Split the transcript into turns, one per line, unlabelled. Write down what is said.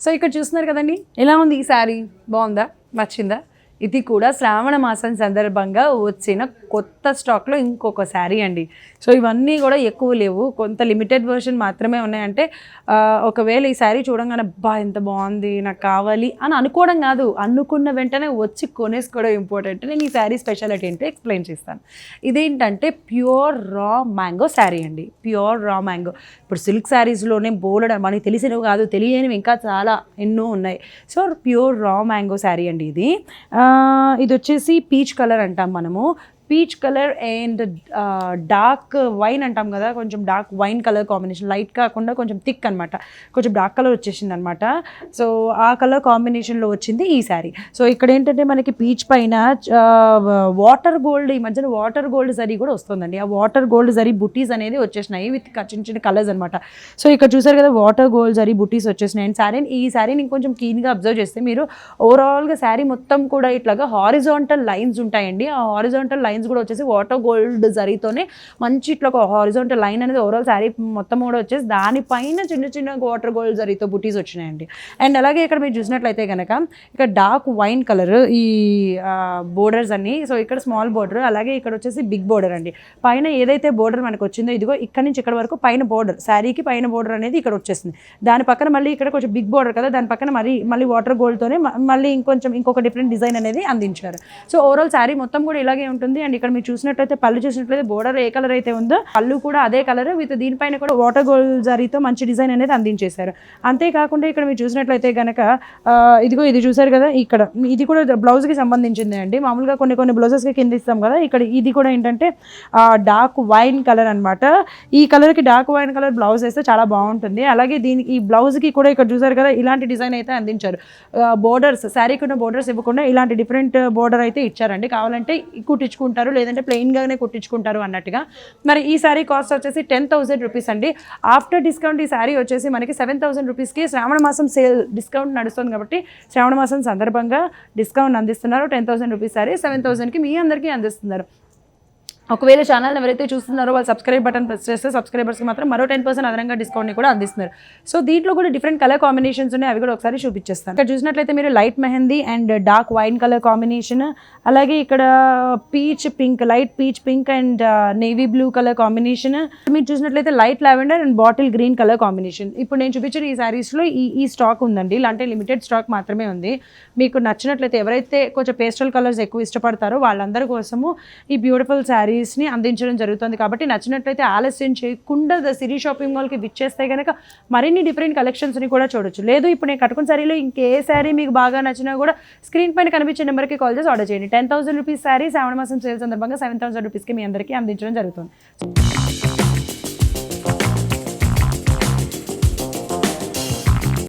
So ఇక్కడ చూస్తున్నారు కదండి, ఎలా ఉంది ఈ శారీ? బాగుందా? నచ్చిందా? ఇది కూడా శ్రావణ మాసం సందర్భంగా వచ్చిన కొత్త స్టాక్లో ఇంకొక శారీ అండి. సో ఇవన్నీ కూడా ఎక్కువ లేవు, కొంత లిమిటెడ్ వర్షన్ మాత్రమే ఉన్నాయంటే ఒకవేళ ఈ శారీ చూడంగానే బా ఎంత బాగుంది నాకు కావాలి అని అనుకోవడం కాదు, అనుకున్న వెంటనే వచ్చి కొనేసుకోవడం ఇంపార్టెంట్. నేను ఈ శారీ స్పెషాలిటీ ఏంటో ఎక్స్ప్లెయిన్ చేస్తాను. ఇదేంటంటే ప్యూర్ రా మ్యాంగో శారీ అండి, ప్యూర్ రా మ్యాంగో. ఇప్పుడు సిల్క్ శారీస్లోనే బోలెడ్ మనకి తెలిసినవి కాదు, తెలియనివి ఇంకా చాలా ఎన్నో ఉన్నాయి. So pure raw mango sari అండి ఇది. ఇది వచ్చేసి పీచ్ కలర్ అంటాం మనము, peach colour and dark wine అంటాం కదా, కొంచెం dark wine colour combination, light కాకుండా కొంచెం థిక్ అనమాట, కొంచెం డార్క్ కలర్ వచ్చేసింది అనమాట. సో ఆ కలర్ కాంబినేషన్లో వచ్చింది ఈ శారీ. సో ఇక్కడ ఏంటంటే మనకి పీచ్ పైన వాటర్ గోల్డ్, ఈ మధ్యన వాటర్ గోల్డ్ జరీ కూడా వస్తుందండి. ఆ వాటర్ గోల్డ్ జరీ బుటీస్ అనేది వచ్చేసినాయి విత్ చిన్న చిన్న కలర్స్ అనమాట. సో ఇక్కడ చూసారు కదా వాటర్ గోల్డ్ జరీ బుటీస్ వచ్చేసినాయి. అండ్ ఈ శారీని ఇంకొంచెం క్లీన్గా అబ్జర్వ్ చేస్తే మీరు ఓవరాల్గా శారీ మొత్తం కూడా ఇట్లాగా హారిజాంటల్ లైన్స్ ఉంటాయండి. ఆ హారిజాంటల్ లైన్స్ కూడా వచ్చేసి వాటర్ గోల్డ్ జరీతోనే మంచి ఇట్లా ఒక హారిజాంటల్ లైన్ అనేది ఓవరాల్ శారీ మొత్తం కూడా వచ్చేసి దానిపైన చిన్న చిన్న వాటర్ గోల్డ్ జరీతో బుటీస్ వచ్చినాయండి. అండ్ అలాగే ఇక్కడ మీరు చూసినట్లయితే కనుక ఇక్కడ డార్క్ వైన్ కలర్ ఈ బోర్డర్స్ అన్ని. సో ఇక్కడ స్మాల్ బోర్డర్, అలాగే ఇక్కడ వచ్చేసి బిగ్ బోర్డర్ అండి. పైన ఏదైతే బోర్డర్ మనకు వచ్చిందో ఇదిగో ఇక్కడ నుంచి ఇక్కడ వరకు పైన బోర్డర్, శారీకి పైన బోర్డర్ అనేది ఇక్కడ వచ్చేసింది. దాని పక్కన మళ్ళీ ఇక్కడ కొంచెం బిగ్ బోర్డర్ కదా, దాని పక్కన మళ్ళీ వాటర్ గోల్డ్తోనే మళ్ళీ ఇంకొక డిఫరెంట్ డిజైన్ అనేది అందించారు. సో ఓవరాల్ శారీ మొత్తం కూడా ఇలాగే ఉంటుంది. అండ్ ఇక్కడ మీరు చూసినట్లయితే పళ్ళు చూసినట్లయితే బోర్డర్ ఏ కలర్ అయితే ఉందో పళ్ళు కూడా అదే కలర్ విత్ దీనిపైన కూడా వాటర్ గోల్డ్ జరీతో మంచి డిజైన్ అనేది అందించేశారు. అంతేకాకుండా ఇక్కడ మీరు చూసినట్లయితే కనుక ఇదిగో ఇది చూసారు కదా, ఇక్కడ ఇది కూడా బ్లౌజ్కి సంబంధించింది అండి. మామూలుగా కొన్ని బ్లౌజెస్కి కింద ఇస్తాం కదా, ఇక్కడ ఇది కూడా ఏంటంటే డార్క్ వైన్ కలర్ అనమాట. ఈ కలర్కి డార్క్ వైన్ కలర్ బ్లౌజ్ వేస్తే చాలా బాగుంటుంది. అలాగే దీనికి ఈ బ్లౌజ్కి కూడా ఇక్కడ చూసారు కదా ఇలాంటి డిజైన్ అయితే అందించారు. బోర్డర్స్ శారీకి ఉన్న బోర్డర్స్ ఇవ్వకుండా ఇలాంటి డిఫరెంట్ బోర్డర్ అయితే ఇచ్చారండి. కావాలంటే కుట్టించుకుంటారు, లేదంటే ప్లెయిన్గానే కుట్టించుకుంటారు అన్నట్టుగా. మరి ఈ శారీ కాస్ట్ వచ్చేసి 10,000 రూపీస్ అండి. ఆఫ్టర్ డిస్కౌంట్ ఈ శారీ వచ్చేసి మనకి 7,000 రూపీస్కి శ్రావణ మాసం సేల్ డిస్కౌంట్ నడుస్తుంది కాబట్టి శ్రావణ మాసం సందర్భంగా డిస్కౌంట్ అందిస్తున్నారు. 10,000 రూపీస్ శారీ 7,000కి మీ అందరికీ అందిస్తున్నారు. ఒకవేళ ఛానల్ ఎవరైతే చూస్తున్నారో వాళ్ళు సబ్స్క్రైబ్ బటన్ ప్రెస్ చేస్తే సబ్స్క్రైబర్స్కి మాత్రం మరో 10% అదనంగా డిస్కౌంట్ని కూడా అందిస్తున్నారు. సో దీంట్లో కూడా డిఫరెంట్ కలర్ కాంబినేషన్స్ ఉన్నాయి, అవి కూడా ఒకసారి చూపించేస్తాను. ఇక్కడ చూసినట్లయితే మీరు light mehndi and dark wine colour combination, అలాగే ఇక్కడ peach pink, light peach pink and navy blue colour combination. మీరు చూసినట్లయితే light lavender and bottle green colour combination. ఇప్పుడు నేను చూపించిన ఈ శారీస్లో ఈ స్టాక్ ఉందండి, ఇలాంటి లిమిటెడ్ స్టాక్ మాత్రమే ఉంది. మీకు నచ్చినట్లయితే ఎవరైతే కొంచెం పేస్టల్ కలర్స్ ఎక్కువ ఇష్టపడతారో వాళ్ళందరి కోసము ఈ బ్యూటిఫుల్ శారీస్ని అందించడం జరుగుతుంది. కాబట్టి నచ్చినట్లయితే ఆలస్యం చేయకుండా సిరీ షాపింగ్ మాల్కి విచ్చేస్తే కనుక మరిన్ని డిఫరెంట్ కలెక్షన్స్ని కూడా చూడొచ్చు. లేదు ఇప్పుడు నేను కట్టుకున్న శారీలో ఇంకే శారీ మీకు బాగా నచ్చినా కూడా స్క్రీన్ పైన కనిపించే నెంబర్కి కాల్ చేసి ఆర్డర్ చేయండి. 10,000 రూపీస్ శారీ శ్రావణ మాసం సేల్ సందర్భంగా 7,000 రూపీస్కి మీ అందరికీ అందించడం జరుగుతుంది.